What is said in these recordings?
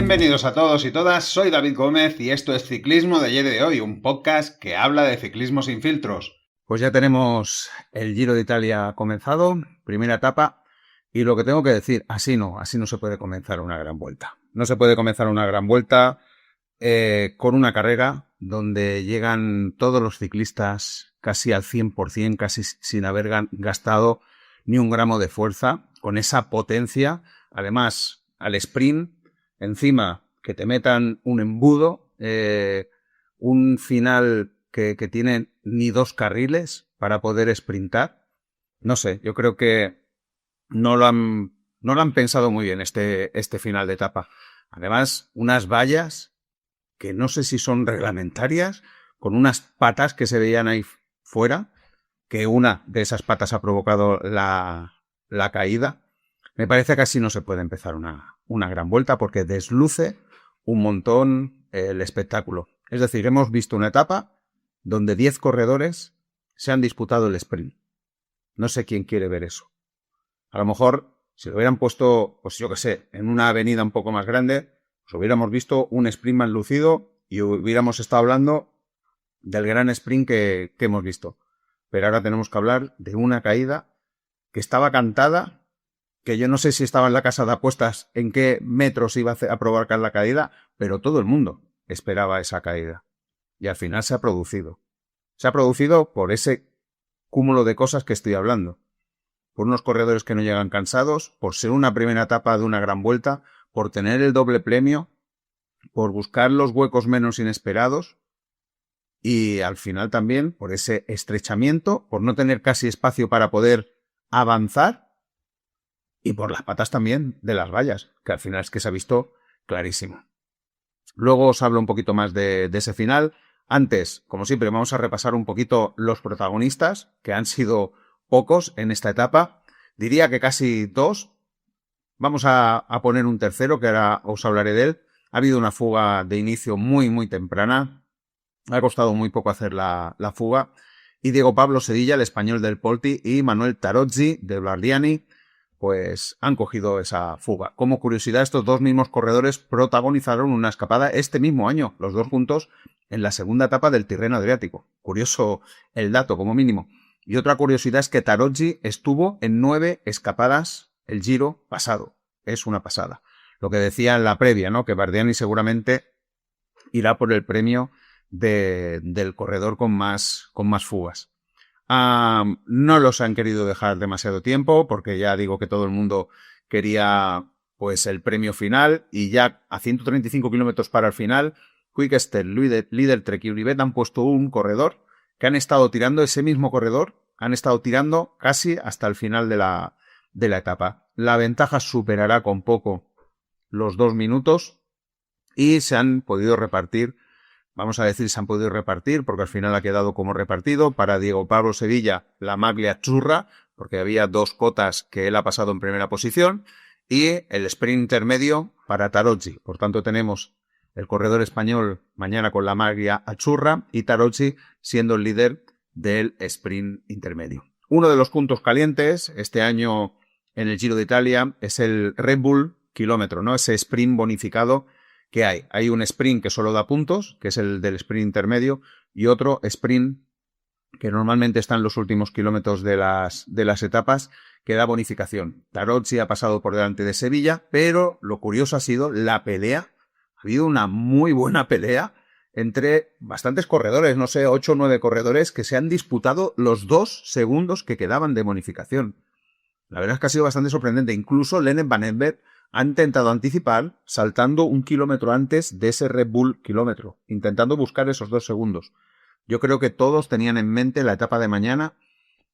Bienvenidos a todos y todas, soy David Gómez y esto es Ciclismo de ayer y de hoy, un podcast que habla de ciclismo sin filtros. Pues ya tenemos el Giro de Italia comenzado, primera etapa, y lo que tengo que decir, así no se puede comenzar una gran vuelta. No se puede comenzar una gran vuelta con una carrera donde llegan todos los ciclistas casi al 100%, casi sin haber gastado ni un gramo de fuerza, con esa potencia, además al sprint, encima que te metan un embudo, un final que tiene ni dos carriles para poder sprintar. No sé, yo creo que no lo han pensado muy bien este final de etapa. Además, unas vallas que no sé si son reglamentarias, con unas patas que se veían ahí fuera, que una de esas patas ha provocado la caída. Me parece que así no se puede empezar una gran vuelta porque desluce un montón el espectáculo. Es decir, hemos visto una etapa donde 10 corredores se han disputado el sprint. No sé quién quiere ver eso. A lo mejor, si lo hubieran puesto, pues yo qué sé, en una avenida un poco más grande, pues hubiéramos visto un sprint más lucido y hubiéramos estado hablando del gran sprint que hemos visto. Pero ahora tenemos que hablar de una caída que estaba cantada, que yo no sé si estaba en la casa de apuestas en qué metros iba a provocar la caída, pero todo el mundo esperaba esa caída. Y al final se ha producido. Se ha producido por ese cúmulo de cosas que estoy hablando. Por unos corredores que no llegan cansados, por ser una primera etapa de una gran vuelta, por tener el doble premio, por buscar los huecos menos inesperados y al final también por ese estrechamiento, por no tener casi espacio para poder avanzar y por las patas también de las vallas, que al final es que se ha visto clarísimo. Luego os hablo un poquito más de ese final. Antes, como siempre, vamos a repasar un poquito los protagonistas, que han sido pocos en esta etapa. Diría que casi dos. Vamos a poner un tercero, que ahora os hablaré de él. Ha habido una fuga de inicio muy temprana. Ha costado muy poco hacer la fuga. Y Diego Pablo Sedilla, el español del Polti, y Manuel Tarozzi, de Bardiani, pues han cogido esa fuga. Como curiosidad, estos dos mismos corredores protagonizaron una escapada este mismo año, los dos juntos, en la segunda etapa del Tirreno Adriático. Curioso el dato, como mínimo. Y otra curiosidad es que Tarozzi estuvo en 9 escapadas el Giro pasado. Es una pasada. Lo que decía en la previa, ¿no? Que Bardiani seguramente irá por el premio del corredor con más fugas. No los han querido dejar demasiado tiempo porque ya digo que todo el mundo quería pues el premio final y ya a 135 kilómetros para el final Quick-Step, líder Trek y Uribe han puesto un corredor que han estado tirando, ese mismo corredor han estado tirando casi hasta el final de la etapa. La ventaja superará con poco los 2 minutos y se han podido repartir. Vamos a decir, se han podido repartir, porque al final ha quedado como repartido. Para Diego Pablo Sedilla, la maglia azzurra, porque había 2 cotas que él ha pasado en primera posición, y el sprint intermedio para Tarozzi. Por tanto, tenemos el corredor español mañana con la maglia azzurra y Tarozzi siendo el líder del sprint intermedio. Uno de los puntos calientes este año en el Giro de Italia es el Red Bull kilómetro, ¿no? Ese sprint bonificado que hay. Hay un sprint que solo da puntos, que es el del sprint intermedio, y otro sprint que normalmente está en los últimos kilómetros de las etapas, que da bonificación. Tarozzi ha pasado por delante de Sevilla, pero lo curioso ha sido la pelea. Ha habido una muy buena pelea entre bastantes corredores, no sé, 8 o 9 corredores que se han disputado los 2 segundos que quedaban de bonificación. La verdad es que ha sido bastante sorprendente. Incluso Lennart Van Ember ha intentado anticipar saltando 1 kilómetro antes de ese Red Bull kilómetro, intentando buscar esos 2 segundos. Yo creo que todos tenían en mente la etapa de mañana,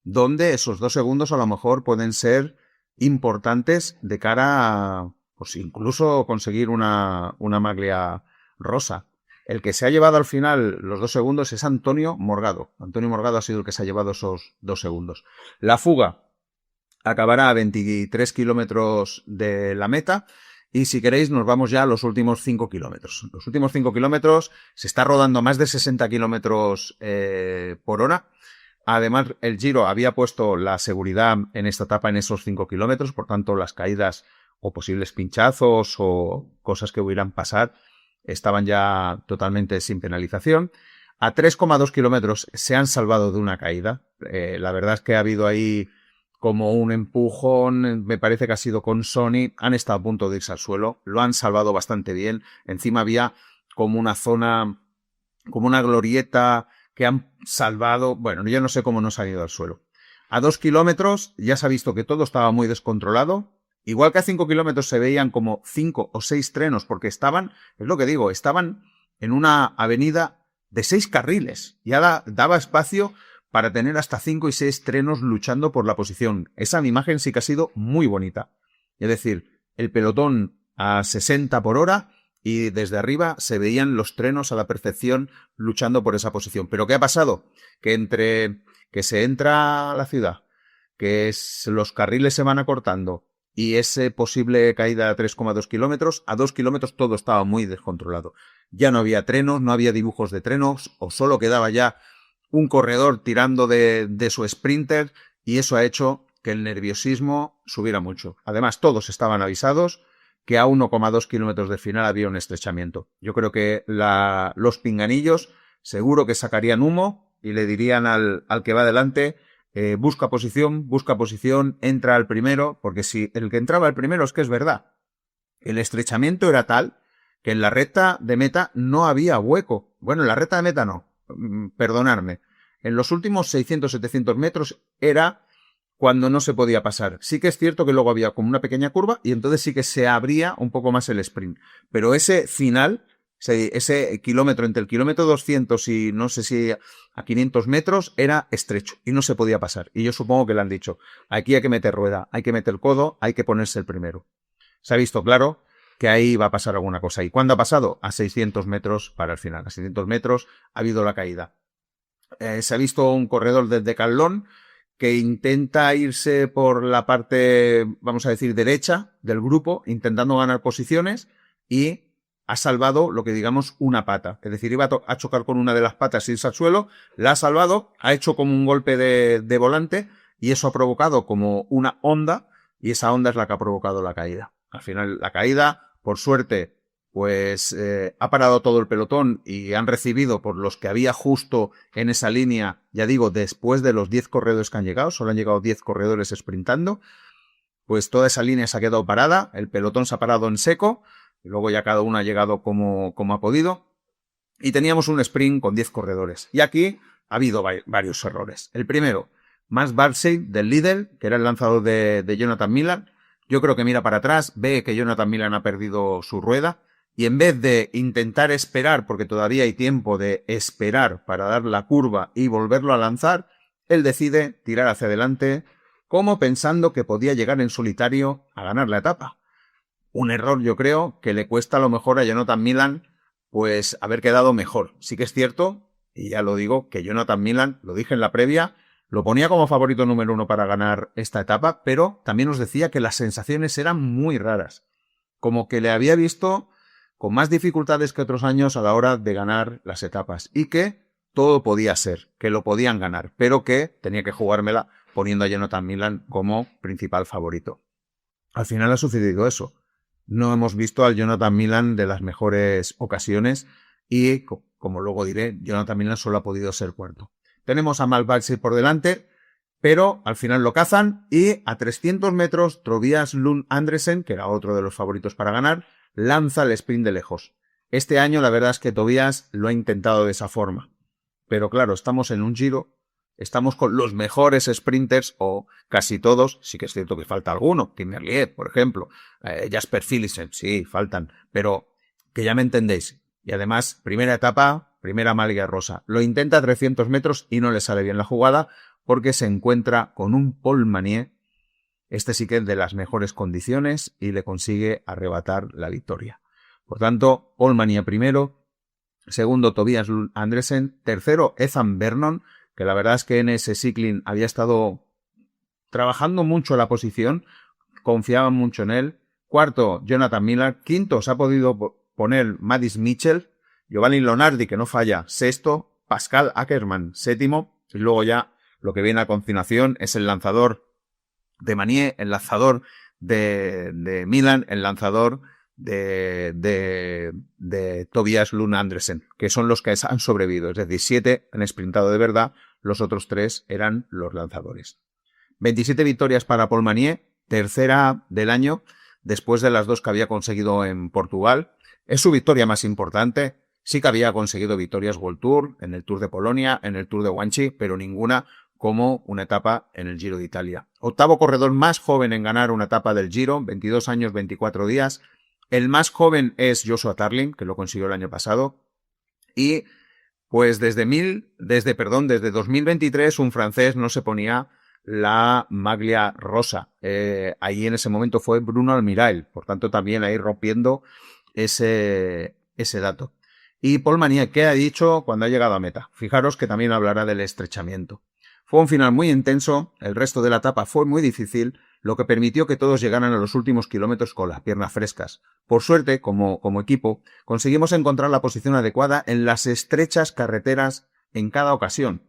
donde esos 2 segundos a lo mejor pueden ser importantes de cara a, pues incluso conseguir una maglia rosa. El que se ha llevado al final los 2 segundos es Antonio Morgado. Antonio Morgado ha sido el que se ha llevado esos 2 segundos. La fuga acabará a 23 kilómetros de la meta y si queréis nos vamos ya a los últimos 5 kilómetros. Los últimos 5 kilómetros se está rodando a más de 60 kilómetros por hora. Además, el Giro había puesto la seguridad en esta etapa en esos 5 kilómetros, por tanto las caídas o posibles pinchazos o cosas que hubieran pasar, estaban ya totalmente sin penalización. A 3,2 kilómetros se han salvado de una caída. La verdad es que ha habido ahí como un empujón, me parece que ha sido con Sony, han estado a punto de irse al suelo, lo han salvado bastante bien. Encima había como una zona, como una glorieta que han salvado. Bueno, yo no sé cómo no se han ido al suelo. A 2 kilómetros ya se ha visto que todo estaba muy descontrolado. Igual que a 5 kilómetros se veían como 5 o 6 trenos, porque estaban, es lo que digo, estaban en una avenida de 6 carriles. Ya daba espacio para tener hasta 5 y 6 trenos luchando por la posición. Esa imagen sí que ha sido muy bonita. Es decir, el pelotón a 60 por hora y desde arriba se veían los trenos a la perfección luchando por esa posición. ¿Pero qué ha pasado? Que entre que se entra a la ciudad, que los carriles se van acortando y ese posible caída a 3,2 kilómetros, a 2 kilómetros todo estaba muy descontrolado. Ya no había trenos, no había dibujos de trenos, o solo quedaba ya un corredor tirando de su sprinter, y eso ha hecho que el nerviosismo subiera mucho. Además, todos estaban avisados que a 1,2 kilómetros del final había un estrechamiento. Yo creo que los pinganillos seguro que sacarían humo y le dirían al que va adelante, busca posición, entra al primero, porque si el que entraba al primero, es que es verdad, el estrechamiento era tal que en la recta de meta no había hueco. Bueno, en la recta de meta no, perdonadme. En los últimos 600-700 metros era cuando no se podía pasar. Sí que es cierto que luego había como una pequeña curva y entonces sí que se abría un poco más el sprint. Pero ese final, ese kilómetro, entre el kilómetro 200 y no sé si a 500 metros, era estrecho y no se podía pasar. Y yo supongo que le han dicho, aquí hay que meter rueda, hay que meter codo, hay que ponerse el primero. Se ha visto claro que ahí va a pasar alguna cosa. ¿Y cuándo ha pasado? A 600 metros para el final. A 600 metros ha habido la caída. Se ha visto un corredor del Decathlon que intenta irse por la parte, vamos a decir, derecha del grupo, intentando ganar posiciones, y ha salvado lo que digamos una pata. Es decir, iba a chocar con una de las patas y irse al suelo, la ha salvado, ha hecho como un golpe de volante y eso ha provocado como una onda, y esa onda es la que ha provocado la caída. Al final, la caída, por suerte, pues ha parado todo el pelotón y han recibido por los que había justo en esa línea, ya digo, después de los 10 corredores que han llegado, solo han llegado 10 corredores sprintando, pues toda esa línea se ha quedado parada, el pelotón se ha parado en seco, y luego ya cada uno ha llegado como ha podido, y teníamos un sprint con 10 corredores. Y aquí ha habido varios errores. El primero, Max Barsey del Lidl, que era el lanzador de Jonathan Milan. Yo creo que mira para atrás, ve que Jonathan Milan ha perdido su rueda, y en vez de intentar esperar, porque todavía hay tiempo de esperar para dar la curva y volverlo a lanzar, él decide tirar hacia adelante, como pensando que podía llegar en solitario a ganar la etapa. Un error, yo creo, que le cuesta a lo mejor a Jonathan Milan pues haber quedado mejor. Sí que es cierto, y ya lo digo, que Jonathan Milan, lo dije en la previa, lo ponía como favorito número 1 para ganar esta etapa, pero también os decía que las sensaciones eran muy raras. Como que le había visto con más dificultades que otros años a la hora de ganar las etapas, y que todo podía ser, que lo podían ganar, pero que tenía que jugármela poniendo a Jonathan Milan como principal favorito. Al final ha sucedido eso. No hemos visto al Jonathan Milan de las mejores ocasiones y, como luego diré, Jonathan Milan solo ha podido ser cuarto. Tenemos a Max Barsey por delante, pero al final lo cazan y a 300 metros Tobias Lund Andersen, que era otro de los favoritos para ganar, lanza el sprint de lejos. Este año la verdad es que Tobias lo ha intentado de esa forma. Pero claro, estamos en un Giro, estamos con los mejores sprinters, o casi todos, sí que es cierto que falta alguno, Tim Merlier, por ejemplo, Jasper Philipsen, sí, faltan, pero que ya me entendéis. Y además, primera etapa, primera malla rosa. Lo intenta a 300 metros y no le sale bien la jugada porque se encuentra con un Paul Manier. Este sí que es de las mejores condiciones y le consigue arrebatar la victoria. Por tanto, Paul Manier primero, segundo Tobias Andersen, tercero Ethan Vernon, que la verdad es que en ese cycling había estado trabajando mucho la posición, confiaban mucho en él. Cuarto, Jonathan Miller. Quinto, se ha podido poner Maddis Mitchell. Giovanni Lonardi, que no falla, sexto. Pascal Ackermann, séptimo. Y luego ya lo que viene a continuación es el lanzador de Manier, el lanzador de Milan, el lanzador de Tobias Lund Andersen, que son los que han sobrevivido. Es decir, 7 han sprintado de verdad, los otros 3 eran los lanzadores. 27 victorias para Paul Manier, tercera del año, después de las 2 que había conseguido en Portugal. Es su victoria más importante. Sí que había conseguido victorias World Tour, en el Tour de Polonia, en el Tour de Guangxi, pero ninguna como una etapa en el Giro de Italia. Octavo corredor más joven en ganar una etapa del Giro, 22 años, 24 días. El más joven es Joshua Tarling, que lo consiguió el año pasado. Y pues desde 2023 un francés no se ponía la maglia rosa. Ahí en ese momento fue Bruno Almirail, por tanto también ahí rompiendo ese dato. Y Paul Manier, ¿qué ha dicho cuando ha llegado a meta? Fijaros que también hablará del estrechamiento. Fue un final muy intenso, el resto de la etapa fue muy difícil, lo que permitió que todos llegaran a los últimos kilómetros con las piernas frescas. Por suerte, como equipo, conseguimos encontrar la posición adecuada en las estrechas carreteras en cada ocasión.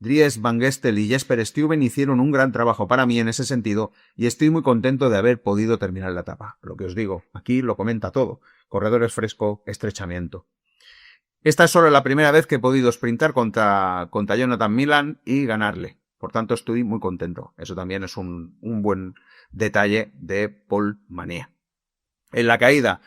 Dries Van Gestel y Jesper Stuyven hicieron un gran trabajo para mí en ese sentido y estoy muy contento de haber podido terminar la etapa. Lo que os digo, aquí lo comenta todo. Corredores fresco, estrechamiento. Esta es solo la primera vez que he podido sprintar contra Jonathan Milan y ganarle. Por tanto, estoy muy contento. Eso también es un buen detalle de Paul Manier. En la caída,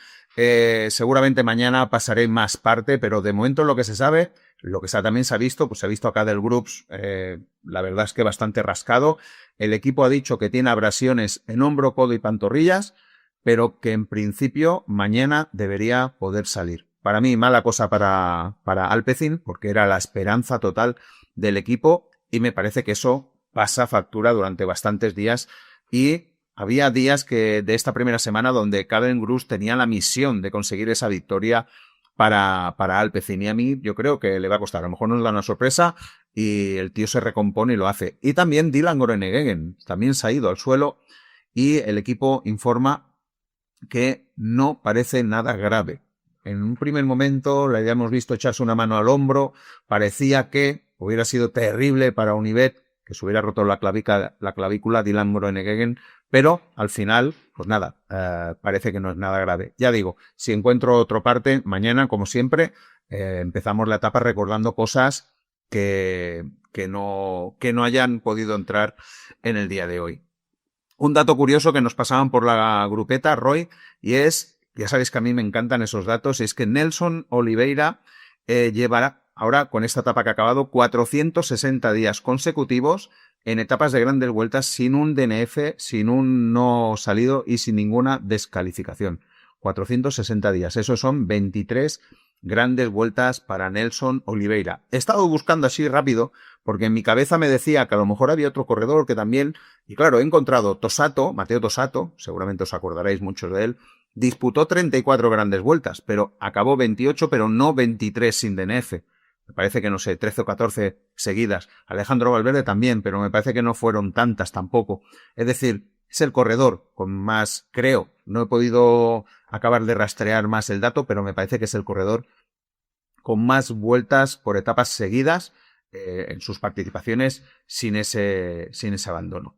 seguramente mañana pasaré más parte, pero de momento lo que se sabe, lo que también se ha visto, pues se ha visto acá del Groups, la verdad es que bastante rascado. El equipo ha dicho que tiene abrasiones en hombro, codo y pantorrillas, pero que en principio mañana debería poder salir. Para mí, mala cosa para Alpecin, porque era la esperanza total del equipo y me parece que eso pasa factura durante bastantes días y había días de esta primera semana donde Caven Grus tenía la misión de conseguir esa victoria para Alpecin y a mí yo creo que le va a costar. A lo mejor nos da una sorpresa y el tío se recompone y lo hace. Y también Dylan Groenewegen también se ha ido al suelo y el equipo informa que no parece nada grave. En un primer momento le habíamos visto echarse una mano al hombro, parecía que hubiera sido terrible para Unibet que se hubiera roto la clavícula Dylan Groenewegen, pero al final, pues nada, parece que no es nada grave. Ya digo, si encuentro otra parte, mañana, como siempre, empezamos la etapa recordando cosas que no hayan podido entrar en el día de hoy. Un dato curioso que nos pasaban por la grupeta, Roy, y es, ya sabéis que a mí me encantan esos datos, es que Nelson Oliveira llevará ahora, con esta etapa que ha acabado, 460 días consecutivos en etapas de grandes vueltas sin un DNF, sin un no salido y sin ninguna descalificación. 460 días, esos son 23 grandes vueltas para Nelson Oliveira. He estado buscando así rápido porque en mi cabeza me decía que a lo mejor había otro corredor que también, y claro, he encontrado Tosato, Matteo Tosato, seguramente os acordaréis muchos de él, disputó 34 grandes vueltas, pero acabó 28, pero no 23 sin DNF. Me parece que, no sé, 13 o 14 seguidas. Alejandro Valverde también, pero me parece que no fueron tantas tampoco. Es decir, es el corredor con más, creo, no he podido acabar de rastrear más el dato, pero me parece que es el corredor con más vueltas por etapas seguidas en sus participaciones sin ese abandono.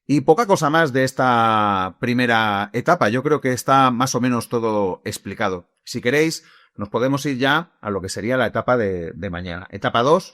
Y poca cosa más de esta primera etapa. Yo creo que está más o menos todo explicado. Si queréis, nos podemos ir ya a lo que sería la etapa de mañana. Etapa 2,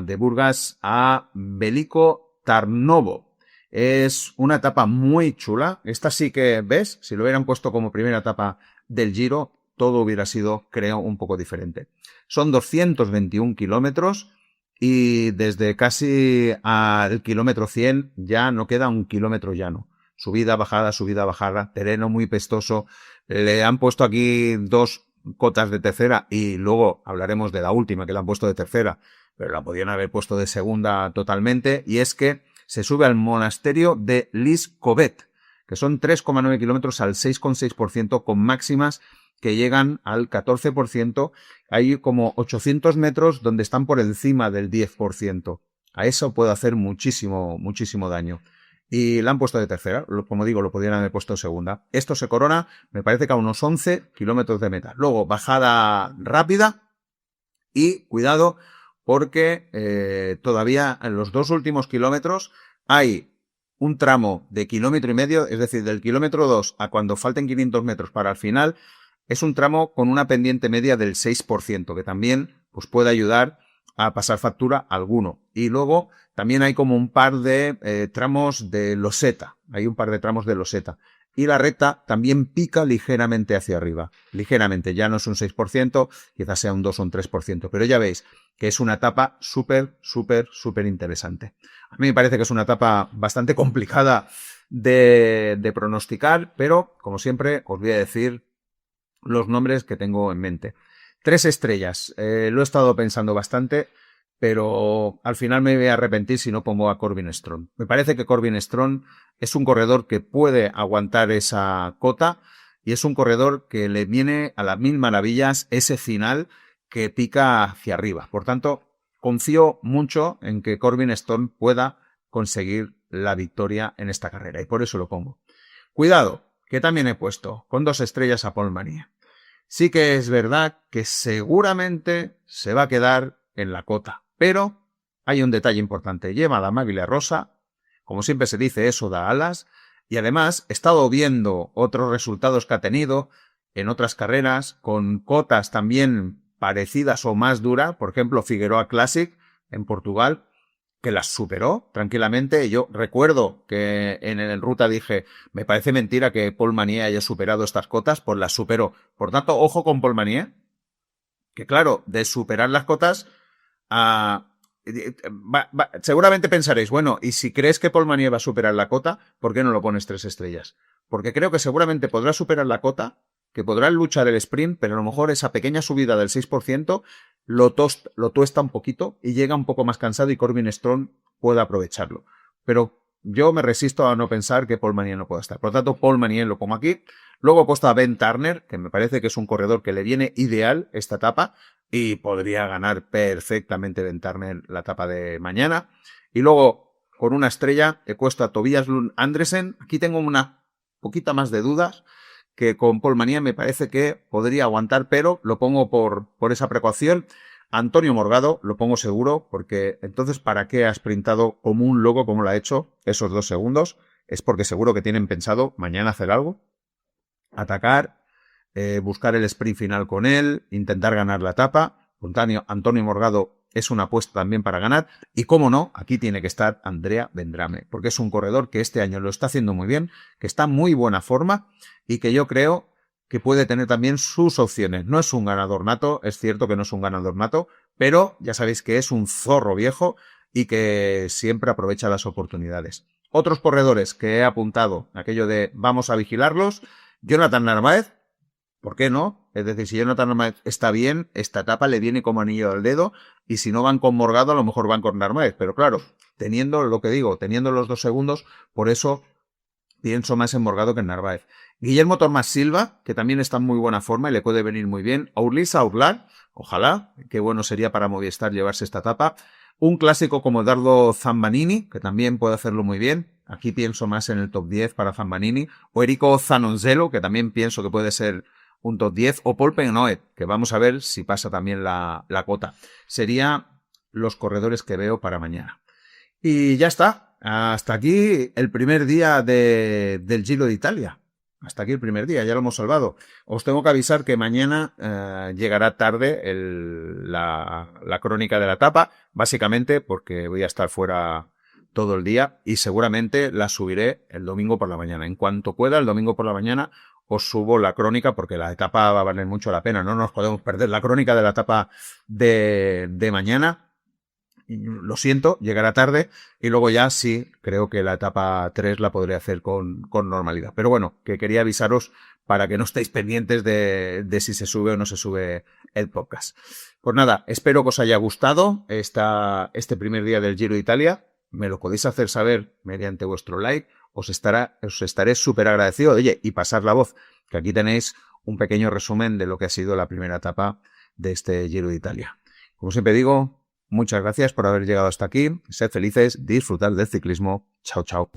de Burgas a Veliko Tarnovo. Es una etapa muy chula. Esta sí que, ¿ves? Si lo hubieran puesto como primera etapa del Giro, todo hubiera sido, creo, un poco diferente. Son 221 kilómetros y desde casi al kilómetro 100 ya no queda un kilómetro llano. Subida, bajada, terreno muy pestoso. Le han puesto aquí 2 cotas de tercera y luego hablaremos de la última que la han puesto de tercera, pero la podían haber puesto de segunda totalmente, y es que se sube al monasterio de Liscovet, que son 3,9 kilómetros al 6,6% con máximas que llegan al 14%. Hay como 800 metros donde están por encima del 10%. A eso puede hacer muchísimo daño. Y la han puesto de tercera, como digo, lo podrían haber puesto de segunda. Esto se corona, me parece que a unos 11 kilómetros de meta. Luego, bajada rápida y cuidado porque todavía en los 2 últimos kilómetros hay un tramo de 1,5 kilómetros, es decir, del kilómetro 2 a cuando falten 500 metros para el final, es un tramo con una pendiente media del 6%, que también pues, puede ayudar a pasar factura a alguno. Y luego también hay como un par de tramos de loseta. Hay un par de tramos de loseta. Y la recta también pica ligeramente hacia arriba. Ligeramente, ya no es un 6%, quizás sea un 2 o un 3%. Pero ya veis que es una etapa súper interesante. A mí me parece que es una etapa bastante complicada de pronosticar, pero como siempre os voy a decir los nombres que tengo en mente. 3 estrellas. Lo he estado pensando bastante, pero al final me voy a arrepentir si no pongo a Corbin Strong. Me parece que Corbin Strong es un corredor que puede aguantar esa cota y es un corredor que le viene a las mil maravillas ese final que pica hacia arriba. Por tanto, confío mucho en que Corbin Strong pueda conseguir la victoria en esta carrera y por eso lo pongo. Cuidado, que también he puesto con 2 estrellas a Paul Manier. Sí que es verdad que seguramente se va a quedar en la cota, pero hay un detalle importante. Lleva la maglia rosa, como siempre se dice, eso da alas, y además he estado viendo otros resultados que ha tenido en otras carreras con cotas también parecidas o más duras, por ejemplo Figueroa Classic en Portugal, que las superó tranquilamente. Yo recuerdo que en el ruta dije, me parece mentira que Paul Manier haya superado estas cotas, pues las superó. Por tanto, ojo con Paul Manier, que claro, de superar las cotas, seguramente pensaréis, bueno, y si crees que Paul Manier va a superar la cota, ¿por qué no lo pones 3 estrellas? Porque creo que seguramente podrá superar la cota, que podrá luchar el sprint, pero a lo mejor esa pequeña subida del 6% lo tuesta un poquito y llega un poco más cansado y Corbin Strong puede aprovecharlo. Pero yo me resisto a no pensar que Paul Manier no pueda estar. Por lo tanto, Paul Manier lo pongo aquí. Luego he puesto a Ben Turner, que me parece que es un corredor que le viene ideal esta etapa y podría ganar perfectamente Ben Turner la etapa de mañana. Y luego, con una estrella, he puesto a Tobias Lund Andresen. Aquí tengo una poquita más de dudas, que con Paul Manier me parece que podría aguantar, pero lo pongo por esa precaución. Antonio Morgado lo pongo seguro, porque entonces ¿para qué ha sprintado como un loco como lo ha hecho esos 2 segundos? Es porque seguro que tienen pensado mañana hacer algo, atacar, buscar el sprint final con él, intentar ganar la etapa. Antonio Morgado es una apuesta también para ganar. Y cómo no, aquí tiene que estar Andrea Vendrame, porque es un corredor que este año lo está haciendo muy bien, que está en muy buena forma y que yo creo que puede tener también sus opciones. No es un ganador nato, es cierto que no es un ganador nato, pero ya sabéis que es un zorro viejo y que siempre aprovecha las oportunidades. Otros corredores que he apuntado, aquello de vamos a vigilarlos, Jonathan Narváez, ¿por qué no? Es decir, si Jonathan Narváez está bien, esta etapa le viene como anillo al dedo, y si no van con Morgado, a lo mejor van con Narváez. Pero claro, teniendo lo que digo, teniendo los 2 segundos, por eso pienso más en Morgado que en Narváez. Guillermo Tomás Silva, que también está en muy buena forma y le puede venir muy bien. Aurlisa Aurlar, ojalá, qué bueno sería para Movistar llevarse esta etapa. Un clásico como Edardo Zambanini, que también puede hacerlo muy bien. Aquí pienso más en el top 10 para Zambanini. O Erico Zanonzello, que también pienso que puede ser un top 10. O Paul Penoet, que vamos a ver si pasa también la cota. Serían los corredores que veo para mañana. Y ya está. Hasta aquí el primer día del Giro de Italia. Hasta aquí el primer día, ya lo hemos salvado. Os tengo que avisar que mañana llegará tarde la crónica de la etapa, básicamente porque voy a estar fuera todo el día y seguramente la subiré el domingo por la mañana. En cuanto pueda, el domingo por la mañana os subo la crónica porque la etapa va a valer mucho la pena. No nos podemos perder la crónica de la etapa de mañana. Lo siento, llegará tarde y luego ya sí, creo que la etapa 3 la podré hacer con normalidad. Pero bueno, que quería avisaros para que no estéis pendientes de si se sube o no se sube el podcast. Pues nada, espero que os haya gustado este primer día del Giro de Italia. Me lo podéis hacer saber mediante vuestro like. Os estaré súper agradecido. Oye, y pasar la voz, que aquí tenéis un pequeño resumen de lo que ha sido la primera etapa de este Giro de Italia. Como siempre digo, muchas gracias por haber llegado hasta aquí. Sed felices, disfrutad del ciclismo. Chao, chao.